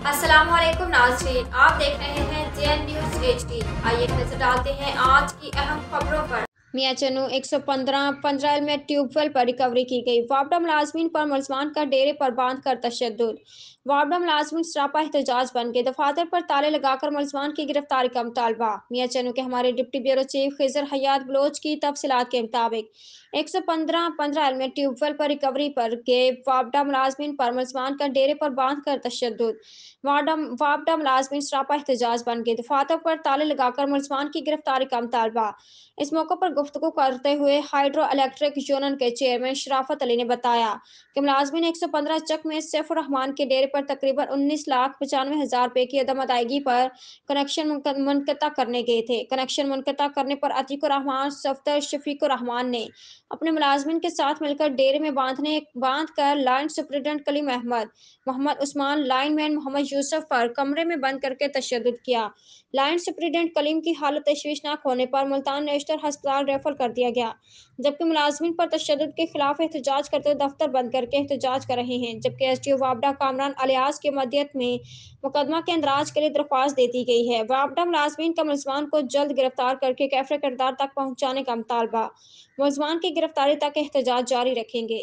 अस्सलाम वालेकुम नाज़रीन, आप देख रहे हैं JN न्यूज़ HD। आइए नजर डालते हैं आज की अहम खबरों पर। मियां चन्नू 115 में ट्यूबवेल पर रिकवरी की गई। वापडा मुलाजमीन पर मुलजमान का डेरे पर बांध कर तशद्दुद। वापडा मुलाजमीन सरापा एहतजाज बन गए। दफातर पर ताले लगाकर मुलजमान की गिरफ्तारी का मुतालबा। मियां चन्नू के हमारे डिप्टी ब्यूरो चीफ खिजर हयात बलोच की तफसीलात के मुताबिक 115 में ट्यूबवेल पर रिकवरी पर के वापडा मुलाजमीन पर मुलजमान का डेरे पर बांध कर तशद्दुद। वापडा मुलाजमीन सरापा एहतजाज बन गए। दफातर पर ताले लगाकर मुलजमान की गिरफ्तारी का मुतालबा। इस मौके पर गुफ्तगू करते हुए हाइड्रो इलेक्ट्रिक यूनियन के चेयरमैन शराफत अली ने बताया कि मुलाजमीन 115 चक में सैफुर रहमान के डेरे पर तकरीबन 19,95,000 रुपए की अदम अदायगी पर कनेक्शन मुनक़ता करने गए थे। कनेक्शन मुनक़ता करने पर अतीकुर रहमान सफदर शफीकुर रहमान ने अपने मुलाजमीन के साथ मिलकर डेरे में बांध कर line superintendent Kaleem Ahmed, Mohammad Usman, lineman Mohammad Yusuf पर कमरे में बंद करके तशद्दुद किया। लाइन सुपरिटेंडेंट कलीम की हालत तशवीशनाक होने पर मुल्तान नेशनल अस्पताल रेफर कर दिया गया, जबकि मुलाजमीन पर तशद्दुद के खिलाफ एहतजाज करते हुए दफ्तर बंद करके एहतजाज कर रहे हैं। जबकि SDO वापडा कामरान अलियास के मदीयत में मुकदमा के इंदराज के लिए दरख्वास्त दे दी गई है। वापडा मुलाजमीन का मुलजमान को जल्द गिरफ्तार करके कैफरे किरदार तक पहुंचाने का मुतालबा। मुलजमान की गिरफ्तारी तक एहतजाज जारी रखेंगे।